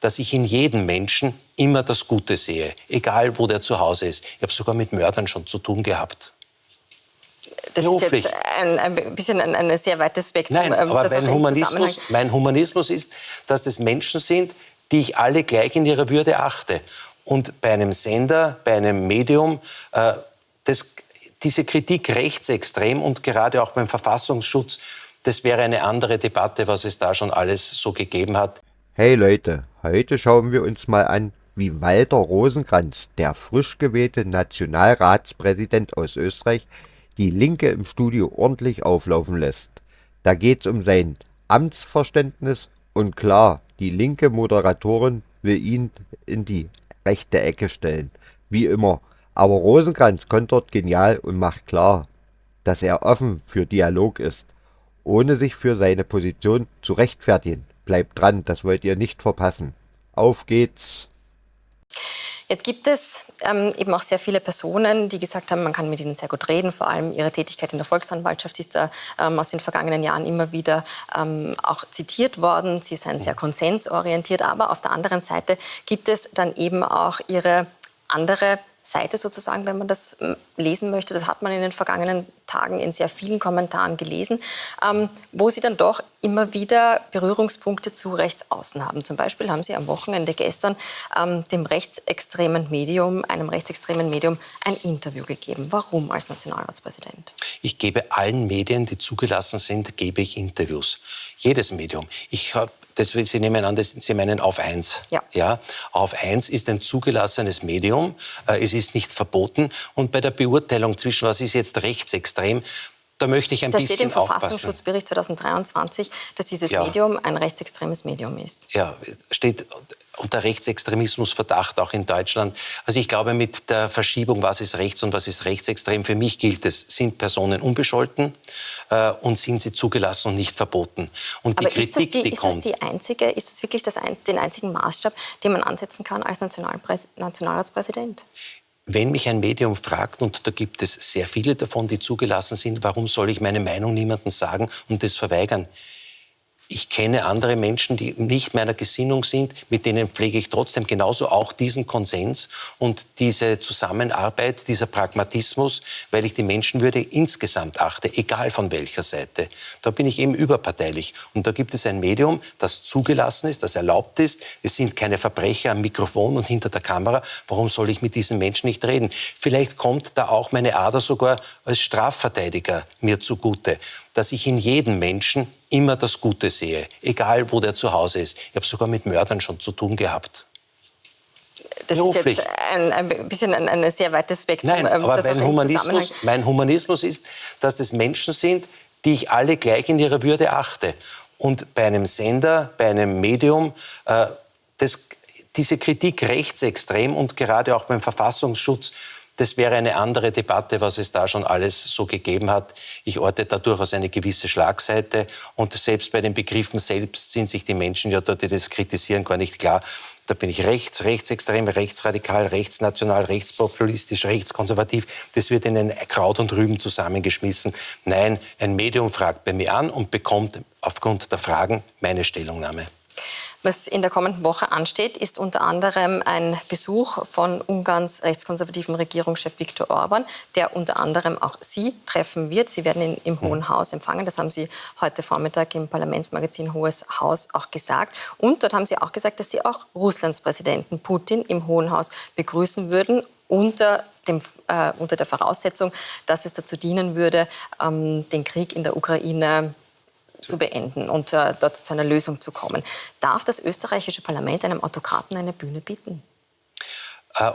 dass ich in jedem Menschen immer das Gute sehe, egal wo der zu Hause ist. Ich habe sogar mit Mördern schon zu tun gehabt. Das beruflich. ist jetzt ein bisschen ein sehr weites Spektrum. Nein, aber mein Humanismus ist, dass es Menschen sind, die ich alle gleich in ihrer Würde achte. Und bei einem Sender, bei einem Medium, diese Kritik rechtsextrem und gerade auch beim Verfassungsschutz, das wäre eine andere Debatte, was es da schon alles so gegeben hat. Hey Leute, heute schauen wir uns mal an, wie Walter Rosenkranz, der frisch gewählte Nationalratspräsident aus Österreich, die Linke im Studio ordentlich auflaufen lässt. Da geht's um sein Amtsverständnis und klar, die linke Moderatorin will ihn in die rechte Ecke stellen, wie immer. Aber Rosenkranz kommt dort genial und macht klar, dass er offen für Dialog ist, ohne sich für seine Position zu rechtfertigen. Bleibt dran, das wollt ihr nicht verpassen. Auf geht's! Jetzt gibt es eben auch sehr viele Personen, die gesagt haben, man kann mit ihnen sehr gut reden. Vor allem ihre Tätigkeit in der Volksanwaltschaft ist da aus den vergangenen Jahren immer wieder auch zitiert worden. Sie seien sehr konsensorientiert. Aber auf der anderen Seite gibt es dann eben auch ihre andere Seite sozusagen, wenn man das lesen möchte. Das hat man in den vergangenen Tagen in sehr vielen Kommentaren gelesen, wo sie dann doch immer wieder Berührungspunkte zu Rechtsaußen haben. Zum Beispiel haben sie am Wochenende gestern einem rechtsextremen Medium, ein Interview gegeben. Warum als Nationalratspräsident? Ich gebe allen Medien, die zugelassen sind, gebe ich Interviews. Jedes Medium. Sie nehmen an, Sie meinen Auf 1. Ja. Auf 1 ist ein zugelassenes Medium. Es ist nicht verboten. Und bei der Beurteilung zwischen, was ist jetzt rechtsextrem, da möchte ich ein bisschen aufpassen. Da steht im Verfassungsschutzbericht 2023, dass dieses Medium ein rechtsextremes Medium ist. Ja, steht unter Rechtsextremismusverdacht auch in Deutschland. Also ich glaube, mit der Verschiebung, was ist rechts und was ist rechtsextrem, für mich gilt es, sind Personen unbescholten und sind sie zugelassen und nicht verboten. Und aber die Kritik, die kommt... Ist das wirklich den einzigen Maßstab, den man ansetzen kann als Nationalratspräsident? Wenn mich ein Medium fragt, und da gibt es sehr viele davon, die zugelassen sind, warum soll ich meine Meinung niemandem sagen und das verweigern? Ich kenne andere Menschen, die nicht meiner Gesinnung sind, mit denen pflege ich trotzdem genauso auch diesen Konsens und diese Zusammenarbeit, dieser Pragmatismus, weil ich die Menschenwürde insgesamt achte, egal von welcher Seite. Da bin ich eben überparteilich. Und da gibt es ein Medium, das zugelassen ist, das erlaubt ist. Es sind keine Verbrecher am Mikrofon und hinter der Kamera. Warum soll ich mit diesen Menschen nicht reden? Vielleicht kommt da auch meine Ader sogar als Strafverteidiger mir zugute, dass ich in jedem Menschen immer das Gute sehe, egal wo der zu Hause ist. Ich habe sogar mit Mördern schon zu tun gehabt. Das beruflich. ist jetzt ein bisschen ein sehr weites Spektrum. Nein, aber mein Humanismus ist, dass es Menschen sind, die ich alle gleich in ihrer Würde achte. Und bei einem Sender, bei einem Medium, diese Kritik rechtsextrem und gerade auch beim Verfassungsschutz, das wäre eine andere Debatte, was es da schon alles so gegeben hat. Ich orte da durchaus eine gewisse Schlagseite. Und selbst bei den Begriffen selbst sind sich die Menschen, ja, dort, die das kritisieren, gar nicht klar. Da bin ich rechtsextrem, rechtsradikal, rechtsnational, rechtspopulistisch, rechtskonservativ. Das wird in ein Kraut und Rüben zusammengeschmissen. Nein, ein Medium fragt bei mir an und bekommt aufgrund der Fragen meine Stellungnahme. Was in der kommenden Woche ansteht, ist unter anderem ein Besuch von Ungarns rechtskonservativen Regierungschef Viktor Orbán, der unter anderem auch Sie treffen wird. Sie werden ihn im Hohen Haus empfangen. Das haben Sie heute Vormittag im Parlamentsmagazin Hohes Haus auch gesagt. Und dort haben Sie auch gesagt, dass Sie auch Russlands Präsidenten Putin im Hohen Haus begrüßen würden, unter der Voraussetzung, dass es dazu dienen würde, den Krieg in der Ukraine zu beenden und dort zu einer Lösung zu kommen. Darf das österreichische Parlament einem Autokraten eine Bühne bieten?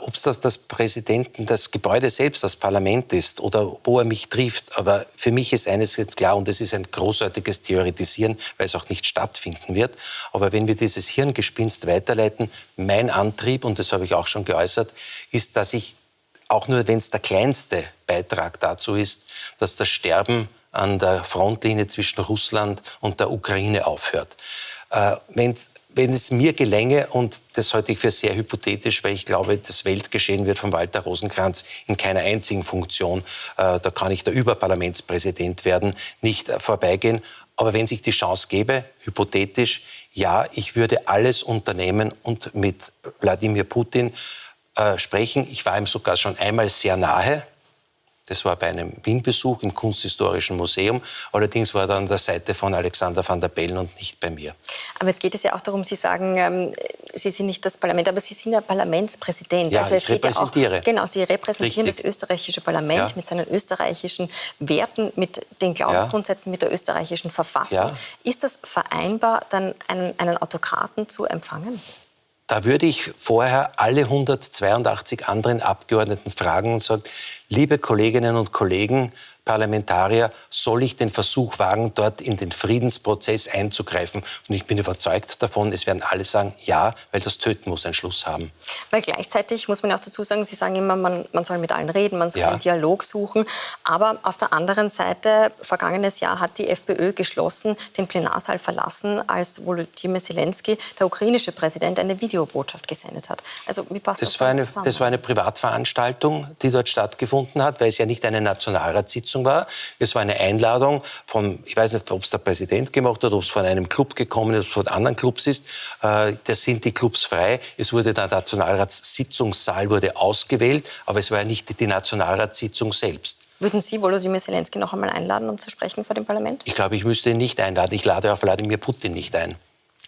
Ob es das Gebäude selbst, das Parlament ist oder wo er mich trifft. Aber für mich ist eines jetzt klar, und es ist ein großartiges Theoretisieren, weil es auch nicht stattfinden wird. Aber wenn wir dieses Hirngespinst weiterleiten, mein Antrieb, und das habe ich auch schon geäußert, ist, dass ich, auch nur wenn es der kleinste Beitrag dazu ist, dass das Sterben an der Frontlinie zwischen Russland und der Ukraine aufhört. Wenn es mir gelänge, und das halte ich für sehr hypothetisch, weil ich glaube, das Weltgeschehen wird von Walter Rosenkranz in keiner einzigen Funktion, da kann ich der Überparlamentspräsident werden, nicht vorbeigehen. Aber wenn sich die Chance gäbe, hypothetisch, Ja, ich würde alles unternehmen und mit Wladimir Putin sprechen. Ich war ihm sogar schon einmal sehr nahe. Das war bei einem Wien-Besuch im Kunsthistorischen Museum. Allerdings war er an der Seite von Alexander Van der Bellen und nicht bei mir. Aber jetzt geht es ja auch darum, Sie sagen, Sie sind nicht das Parlament, aber Sie sind ja Parlamentspräsident. Ja, also ich repräsentiere. Ja auch, genau, Sie repräsentieren Richtig. das österreichische Parlament mit seinen österreichischen Werten, mit den Glaubensgrundsätzen, mit der österreichischen Verfassung. Ja. Ist das vereinbar, dann einen Autokraten zu empfangen? Da würde ich vorher alle 182 anderen Abgeordneten fragen und sagen, liebe Kolleginnen und Kollegen, Parlamentarier, soll ich den Versuch wagen, dort in den Friedensprozess einzugreifen? Und ich bin überzeugt davon, es werden alle sagen, ja, weil das Töten muss einen Schluss haben. Weil gleichzeitig muss man ja auch dazu sagen, Sie sagen immer, man soll mit allen reden, man soll Ja. einen Dialog suchen. Aber auf der anderen Seite, vergangenes Jahr hat die FPÖ geschlossen den Plenarsaal verlassen, als Volodymyr Zelensky, der ukrainische Präsident, eine Videobotschaft gesendet hat. Also wie passt das zusammen? Das war eine Privatveranstaltung, die dort stattgefunden hat, weil es ja nicht eine Nationalratssitzung war. Es war eine Einladung von, ich weiß nicht, ob es der Präsident gemacht hat, ob es von einem Club gekommen ist, ob es von anderen Clubs ist. Das sind die Clubs frei. Es wurde der Nationalratssitzungssaal wurde ausgewählt, aber es war ja nicht die Nationalratssitzung selbst. Würden Sie Volodymyr Zelensky noch einmal einladen, um zu sprechen vor dem Parlament? Ich glaube, ich müsste ihn nicht einladen. Ich lade auch Wladimir Putin nicht ein.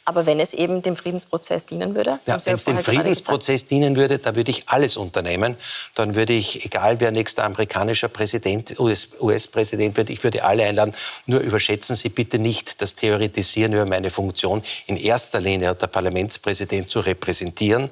Aber wenn es eben dem Friedensprozess dienen würde? Ja, wenn es dem Friedensprozess dienen würde, da würde ich alles unternehmen. Dann würde ich, egal wer nächster amerikanischer Präsident, US-Präsident wird, ich würde alle einladen. Nur überschätzen Sie bitte nicht das Theoretisieren über meine Funktion. In erster Linie hat der Parlamentspräsident zu repräsentieren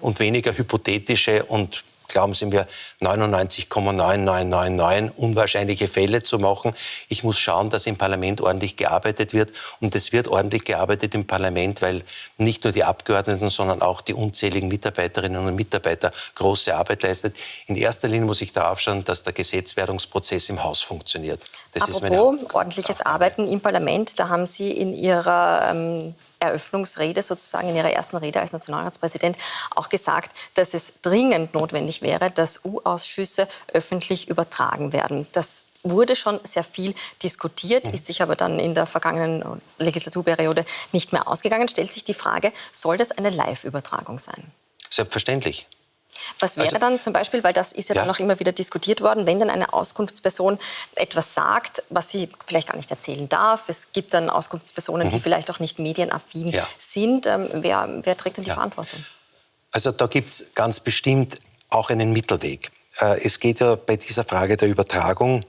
und weniger hypothetische und glauben Sie mir, 99,9999 unwahrscheinliche Fälle zu machen. Ich muss schauen, dass im Parlament ordentlich gearbeitet wird. Und es wird ordentlich gearbeitet im Parlament, weil nicht nur die Abgeordneten, sondern auch die unzähligen Mitarbeiterinnen und Mitarbeiter große Arbeit leistet. In erster Linie muss ich darauf schauen, dass der Gesetzwerdungsprozess im Haus funktioniert. Apropos ordentliches Arbeiten im Parlament, da haben Sie in Ihrer Eröffnungsrede, sozusagen in Ihrer ersten Rede als Nationalratspräsident, auch gesagt, dass es dringend notwendig wäre, dass U-Ausschüsse öffentlich übertragen werden. Das wurde schon sehr viel diskutiert, ist sich aber dann in der vergangenen Legislaturperiode nicht mehr ausgegangen. Stellt sich die Frage, soll das eine Live-Übertragung sein? Selbstverständlich. Was wäre dann zum Beispiel, weil das ist ja dann auch immer wieder diskutiert worden, wenn dann eine Auskunftsperson etwas sagt, was sie vielleicht gar nicht erzählen darf. Es gibt dann Auskunftspersonen, die vielleicht auch nicht medienaffin sind. Wer trägt denn die Verantwortung? Also da gibt es ganz bestimmt auch einen Mittelweg. Es geht ja bei dieser Frage der Übertragung,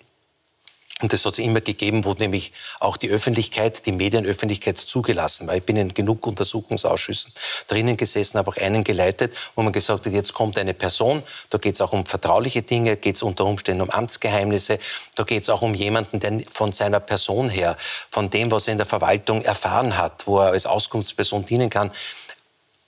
und das hat es immer gegeben, wo nämlich auch die Öffentlichkeit, die Medienöffentlichkeit zugelassen war. Ich bin in genug Untersuchungsausschüssen drinnen gesessen, habe auch einen geleitet, wo man gesagt hat, jetzt kommt eine Person, da geht es auch um vertrauliche Dinge, geht es unter Umständen um Amtsgeheimnisse, da geht es auch um jemanden, der von seiner Person her, von dem, was er in der Verwaltung erfahren hat, wo er als Auskunftsperson dienen kann,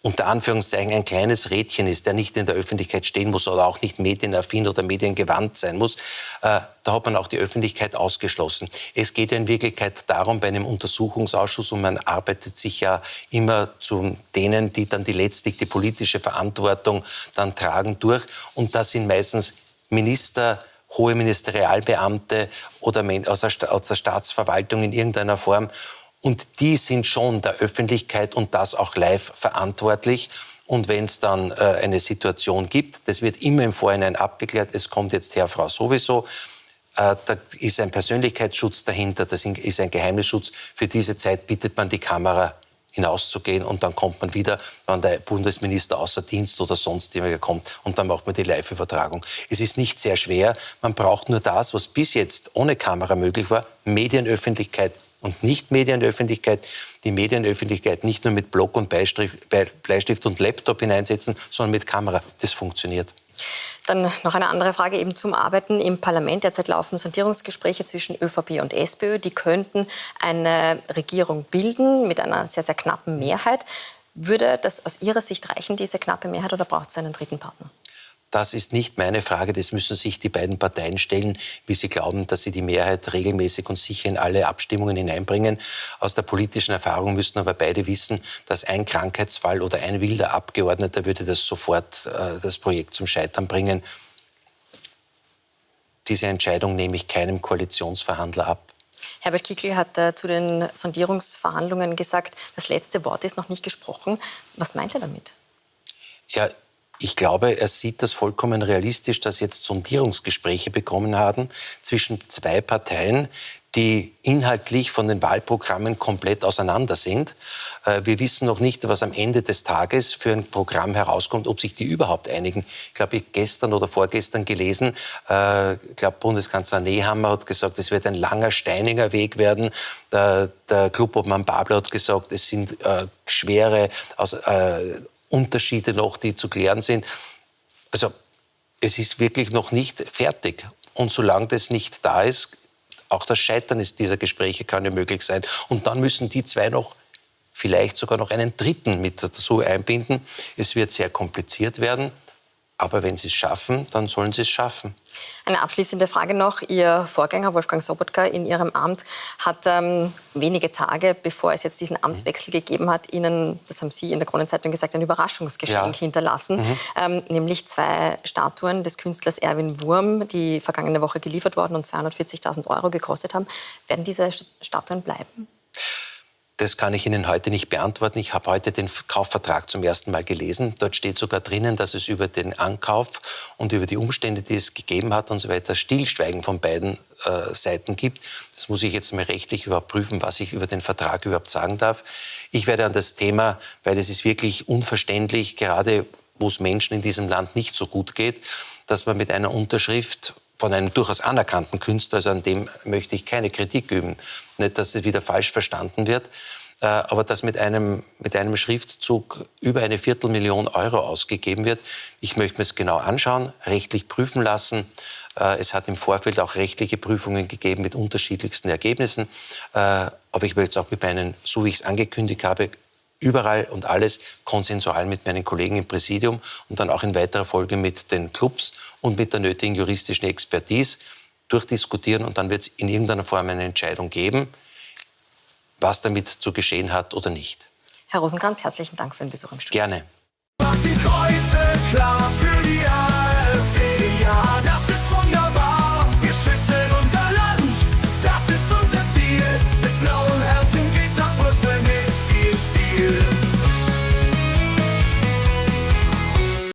unter Anführungszeichen ein kleines Rädchen ist, der nicht in der Öffentlichkeit stehen muss oder auch nicht medienaffin oder mediengewandt sein muss, da hat man auch die Öffentlichkeit ausgeschlossen. Es geht ja in Wirklichkeit darum, bei einem Untersuchungsausschuss, und man arbeitet sich ja immer zu denen, die dann letztlich die politische Verantwortung dann tragen, durch. Und das sind meistens Minister, hohe Ministerialbeamte oder aus der Staatsverwaltung in irgendeiner Form. Und die sind schon der Öffentlichkeit und das auch live verantwortlich. Und wenn es dann eine Situation gibt, das wird immer im Vorhinein abgeklärt, es kommt jetzt Herr, Frau sowieso, da ist ein Persönlichkeitsschutz dahinter, das ist ein Geheimnisschutz. Für diese Zeit bittet man die Kamera hinauszugehen und dann kommt man wieder, wenn der Bundesminister außer Dienst oder sonst jemand kommt und dann macht man die Live-Übertragung. Es ist nicht sehr schwer, man braucht nur das, was bis jetzt ohne Kamera möglich war, Medienöffentlichkeit und nicht Medienöffentlichkeit. Die Medienöffentlichkeit nicht nur mit Block und Bleistift und Laptop hineinsetzen, sondern mit Kamera. Das funktioniert. Dann noch eine andere Frage eben zum Arbeiten im Parlament. Derzeit laufen Sondierungsgespräche zwischen ÖVP und SPÖ. Die könnten eine Regierung bilden mit einer sehr, sehr knappen Mehrheit. Würde das aus Ihrer Sicht reichen, diese knappe Mehrheit, oder braucht es einen dritten Partner? Das ist nicht meine Frage, das müssen sich die beiden Parteien stellen, wie sie glauben, dass sie die Mehrheit regelmäßig und sicher in alle Abstimmungen hineinbringen. Aus der politischen Erfahrung müssen aber beide wissen, dass ein Krankheitsfall oder ein wilder Abgeordneter würde das sofort das Projekt zum Scheitern bringen. Diese Entscheidung nehme ich keinem Koalitionsverhandler ab. Herbert Kickl hat zu den Sondierungsverhandlungen gesagt, das letzte Wort ist noch nicht gesprochen. Was meint er damit? Ja, ich glaube, er sieht das vollkommen realistisch, dass jetzt Sondierungsgespräche begonnen haben zwischen zwei Parteien, die inhaltlich von den Wahlprogrammen komplett auseinander sind. Wir wissen noch nicht, was am Ende des Tages für ein Programm herauskommt, ob sich die überhaupt einigen. Ich glaube, ich gestern oder vorgestern gelesen, ich glaube, Bundeskanzler Nehammer hat gesagt, es wird ein langer, steiniger Weg werden. Der Clubobmann Babler hat gesagt, es sind schwere Unterschiede noch, die zu klären sind. Also es ist wirklich noch nicht fertig. Und solange das nicht da ist, auch das Scheitern dieser Gespräche kann ja möglich sein. Und dann müssen die zwei noch, vielleicht sogar noch einen dritten mit dazu einbinden. Es wird sehr kompliziert werden. Aber wenn sie es schaffen, dann sollen sie es schaffen. Eine abschließende Frage noch. Ihr Vorgänger Wolfgang Sobotka in Ihrem Amt hat wenige Tage, bevor es jetzt diesen Amtswechsel gegeben hat, Ihnen, das haben Sie in der Kronenzeitung gesagt, ein Überraschungsgeschenk hinterlassen. Nämlich 2 Statuen des Künstlers Erwin Wurm, die vergangene Woche geliefert worden und 240.000 € gekostet haben. Werden diese Statuen bleiben? Das kann ich Ihnen heute nicht beantworten. Ich habe heute den Kaufvertrag zum ersten Mal gelesen. Dort steht sogar drinnen, dass es über den Ankauf und über die Umstände, die es gegeben hat und so weiter, Stillschweigen von beiden Seiten gibt. Das muss ich jetzt mal rechtlich überprüfen, was ich über den Vertrag überhaupt sagen darf. Ich werde an das Thema, weil es ist wirklich unverständlich, gerade wo es Menschen in diesem Land nicht so gut geht, dass man mit einer Unterschrift von einem durchaus anerkannten Künstler, also an dem möchte ich keine Kritik üben, nicht, dass es wieder falsch verstanden wird, aber dass mit einem Schriftzug über 250.000 € ausgegeben wird. Ich möchte mir es genau anschauen, rechtlich prüfen lassen. Es hat im Vorfeld auch rechtliche Prüfungen gegeben mit unterschiedlichsten Ergebnissen. Aber ich möchte es auch mit meinen, so wie ich es angekündigt habe, überall und alles konsensual mit meinen Kollegen im Präsidium und dann auch in weiterer Folge mit den Clubs und mit der nötigen juristischen Expertise durchdiskutieren. Und dann wird es in irgendeiner Form eine Entscheidung geben, was damit zu geschehen hat oder nicht. Herr Rosenkrantz, herzlichen Dank für den Besuch im Studio. Gerne. Mach die Kreuze klar für